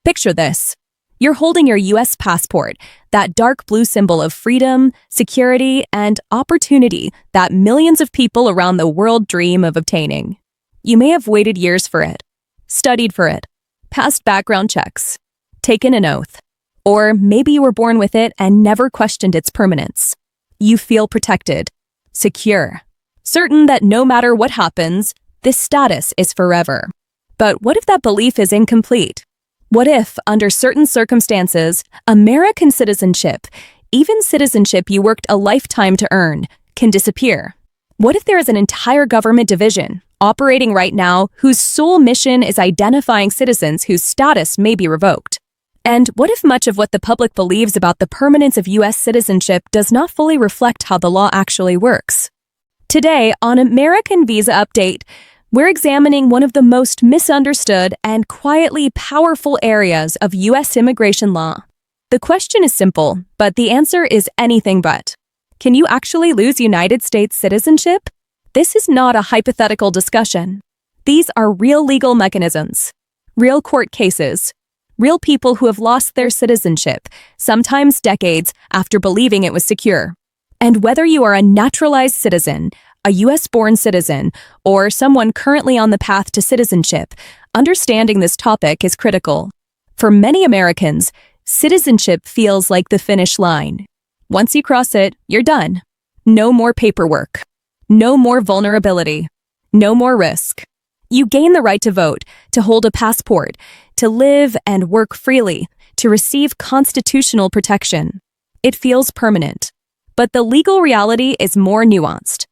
Picture this. You're holding your U.S. passport, that dark blue symbol of freedom, security, and opportunity that millions of people around the world dream of obtaining. You may have waited years for it, studied for it, passed background checks, taken an oath, or maybe you were born with it and never questioned its permanence. You feel protected, secure, certain that no matter what happens, this status is forever. But what if that belief is incomplete? What if, under certain circumstances, American citizenship, even citizenship you worked a lifetime to earn, can disappear? What if there is an entire government division operating right now whose sole mission is identifying citizens whose status may be revoked? And what if much of what the public believes about the permanence of U.S. citizenship does not fully reflect how the law actually works? Today, on American Visa Update, we're examining one of the most misunderstood and quietly powerful areas of U.S. immigration law. The question is simple, but the answer is anything but. Can you actually lose United States citizenship? This is not a hypothetical discussion. These are real legal mechanisms, real court cases, real people who have lost their citizenship, sometimes decades after believing it was secure. And whether you are a naturalized citizen, a U.S.-born citizen, or someone currently on the path to citizenship, understanding this topic is critical. For many Americans, citizenship feels like the finish line. Once you cross it, you're done. No more paperwork. No more vulnerability. No more risk. You gain the right to vote, to hold a passport, to live and work freely, to receive constitutional protection. It feels permanent. But the legal reality is more nuanced.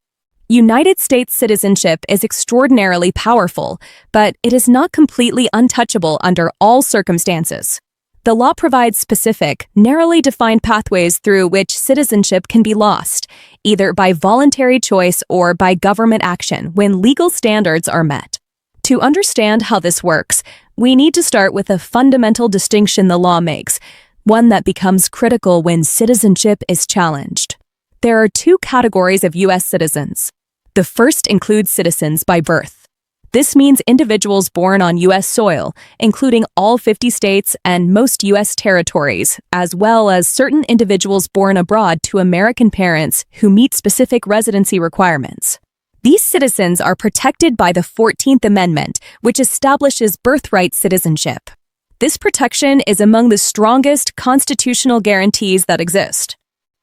United States citizenship is extraordinarily powerful, but it is not completely untouchable under all circumstances. The law provides specific, narrowly defined pathways through which citizenship can be lost, either by voluntary choice or by government action when legal standards are met. To understand how this works, we need to start with a fundamental distinction the law makes, one that becomes critical when citizenship is challenged. There are two categories of U.S. citizens. The first includes citizens by birth. This means individuals born on U.S. soil, including all 50 states and most U.S. territories, as well as certain individuals born abroad to American parents who meet specific residency requirements. These citizens are protected by the 14th Amendment, which establishes birthright citizenship. This protection is among the strongest constitutional guarantees that exist.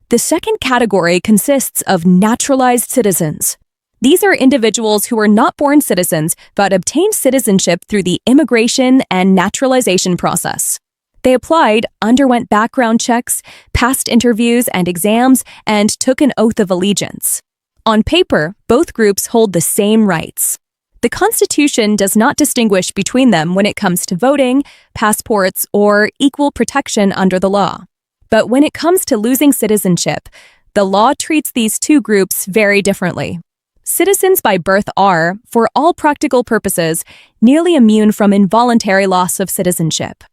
The second category consists of naturalized citizens. These are individuals who are not born citizens but obtained citizenship through the immigration and naturalization process. They applied, underwent background checks, passed interviews and exams, and took an oath of allegiance. On paper, both groups hold the same rights. The Constitution does not distinguish between them when it comes to voting, passports, or equal protection under the law. But when it comes to losing citizenship, the law treats these two groups very differently. Citizens by birth are, for all practical purposes, nearly immune from involuntary loss of citizenship.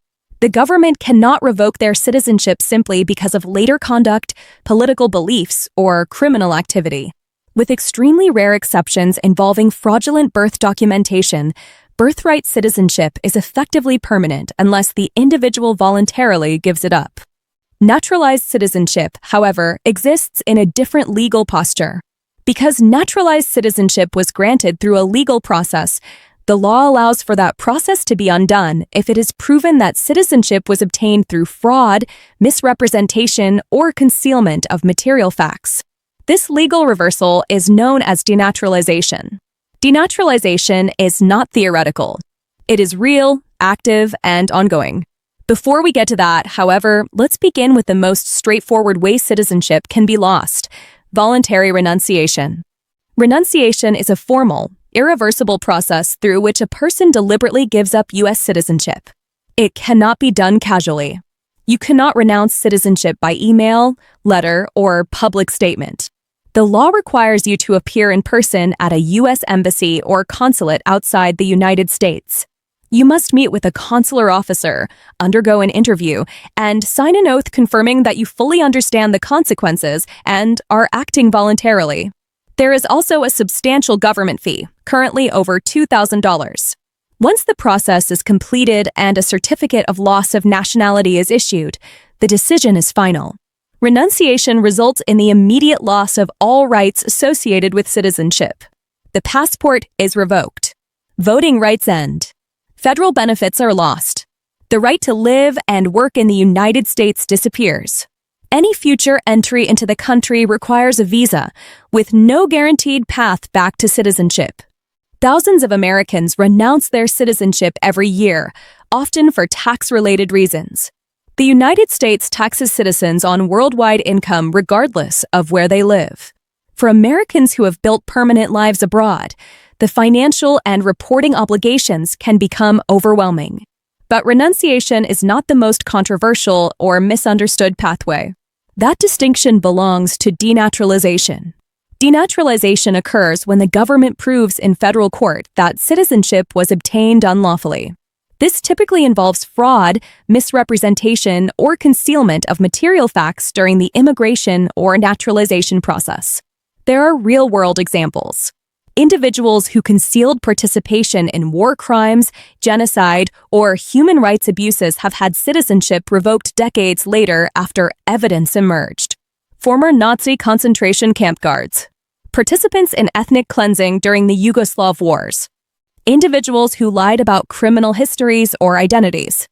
The government cannot revoke their citizenship simply because of later conduct, political beliefs, or criminal activity. With extremely rare exceptions involving fraudulent birth documentation, birthright citizenship is effectively permanent unless the individual voluntarily gives it up. Naturalized citizenship, however, exists in a different legal posture. Because naturalized citizenship was granted through a legal process, the law allows for that process to be undone if it is proven that citizenship was obtained through fraud, misrepresentation, or concealment of material facts. This legal reversal is known as denaturalization. Denaturalization is not theoretical. It is real, active, and ongoing. Before we get to that, however, let's begin with the most straightforward way citizenship can be lost: voluntary renunciation. Renunciation is a formal, irreversible process through which a person deliberately gives up U.S. citizenship. It cannot be done casually. You cannot renounce citizenship by email, letter, or public statement. The law requires you to appear in person at a U.S. embassy or consulate outside the United States. You must meet with a consular officer, undergo an interview, and sign an oath confirming that you fully understand the consequences and are acting voluntarily. There is also a substantial government fee, currently over $2,000. Once the process is completed and a certificate of loss of nationality is issued, the decision is final. Renunciation results in the immediate loss of all rights associated with citizenship. The passport is revoked. Voting rights end. Federal benefits are lost. The right to live and work in the United States disappears. Any future entry into the country requires a visa, with no guaranteed path back to citizenship. Thousands of Americans renounce their citizenship every year, often for tax-related reasons. The United States taxes citizens on worldwide income regardless of where they live. For Americans who have built permanent lives abroad, the financial and reporting obligations can become overwhelming. But renunciation is not the most controversial or misunderstood pathway. That distinction belongs to denaturalization. Denaturalization occurs when the government proves in federal court that citizenship was obtained unlawfully. This typically involves fraud, misrepresentation, or concealment of material facts during the immigration or naturalization process. There are real-world examples. Individuals who concealed participation in war crimes, genocide, or human rights abuses have had citizenship revoked decades later after evidence emerged. Former Nazi concentration camp guards. Participants in ethnic cleansing during the Yugoslav wars. Individuals who lied about criminal histories or identities.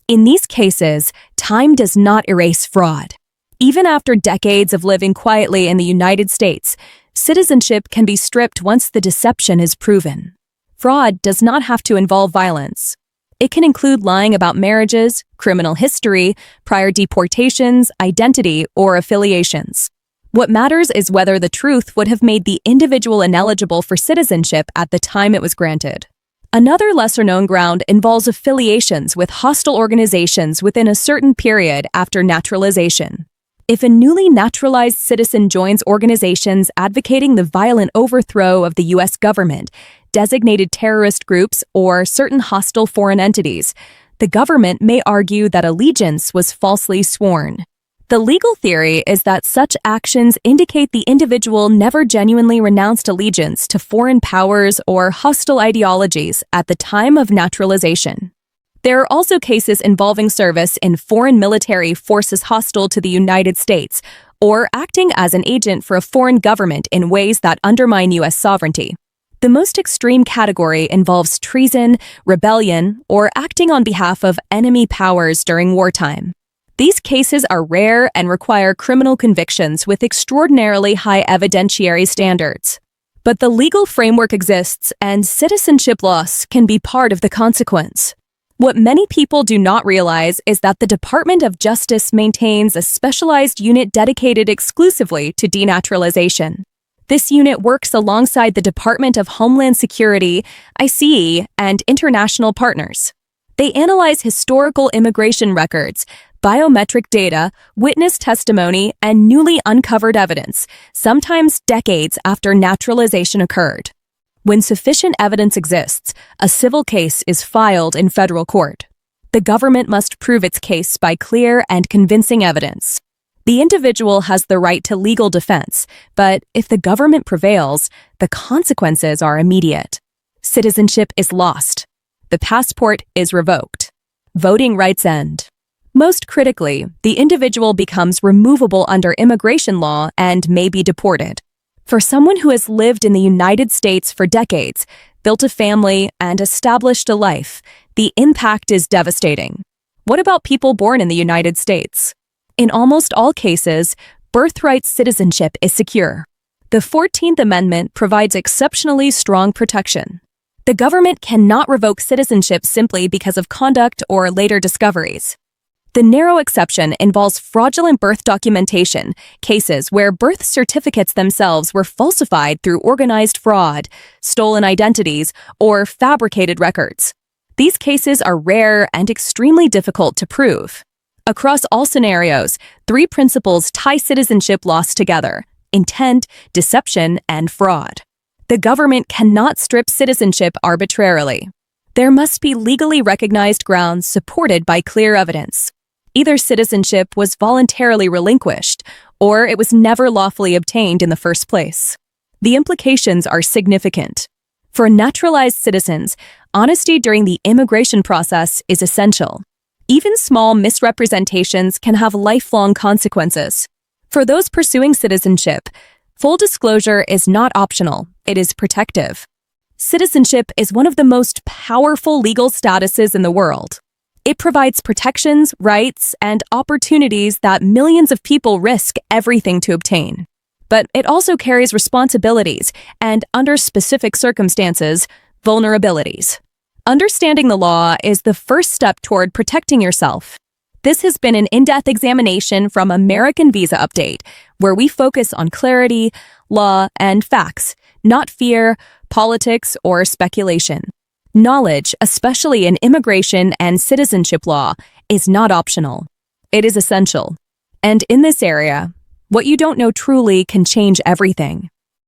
In these cases, time does not erase fraud. Even after decades of living quietly in the United States, citizenship can be stripped once the deception is proven. Fraud does not have to involve violence. It can include lying about marriages, criminal history, prior deportations, identity, or affiliations. What matters is whether the truth would have made the individual ineligible for citizenship at the time it was granted. Another lesser-known ground involves affiliations with hostile organizations within a certain period after naturalization. If a newly naturalized citizen joins organizations advocating the violent overthrow of the U.S. government, designated terrorist groups, or certain hostile foreign entities, the government may argue that allegiance was falsely sworn. The legal theory is that such actions indicate the individual never genuinely renounced allegiance to foreign powers or hostile ideologies at the time of naturalization. There are also cases involving service in foreign military forces hostile to the United States, or acting as an agent for a foreign government in ways that undermine U.S. sovereignty. The most extreme category involves treason, rebellion, or acting on behalf of enemy powers during wartime. These cases are rare and require criminal convictions with extraordinarily high evidentiary standards. But the legal framework exists, and citizenship loss can be part of the consequence. What many people do not realize is that the Department of Justice maintains a specialized unit dedicated exclusively to denaturalization. This unit works alongside the Department of Homeland Security, ICE, and international partners. They analyze historical immigration records, biometric data, witness testimony, and newly uncovered evidence, sometimes decades after naturalization occurred. When sufficient evidence exists, a civil case is filed in federal court. The government must prove its case by clear and convincing evidence. The individual has the right to legal defense, but if the government prevails, the consequences are immediate. Citizenship is lost. The passport is revoked. Voting rights end. Most critically, the individual becomes removable under immigration law and may be deported. For someone who has lived in the United States for decades, built a family, and established a life, the impact is devastating. What about people born in the United States? In almost all cases, birthright citizenship is secure. The 14th Amendment provides exceptionally strong protection. The government cannot revoke citizenship simply because of conduct or later discoveries. The narrow exception involves fraudulent birth documentation, cases where birth certificates themselves were falsified through organized fraud, stolen identities, or fabricated records. These cases are rare and extremely difficult to prove. Across all scenarios, three principles tie citizenship loss together: intent, deception, and fraud. The government cannot strip citizenship arbitrarily. There must be legally recognized grounds supported by clear evidence. Either citizenship was voluntarily relinquished, or it was never lawfully obtained in the first place. The implications are significant. For naturalized citizens, honesty during the immigration process is essential. Even small misrepresentations can have lifelong consequences. For those pursuing citizenship, full disclosure is not optional, it is protective. Citizenship is one of the most powerful legal statuses in the world. It provides protections, rights, and opportunities that millions of people risk everything to obtain. But it also carries responsibilities and, under specific circumstances, vulnerabilities. Understanding the law is the first step toward protecting yourself. This has been an in-depth examination from American Visa Update, where we focus on clarity, law, and facts, not fear, politics, or speculation. Knowledge, especially in immigration and citizenship law, is not optional. It is essential. And in this area, what you don't know truly can change everything.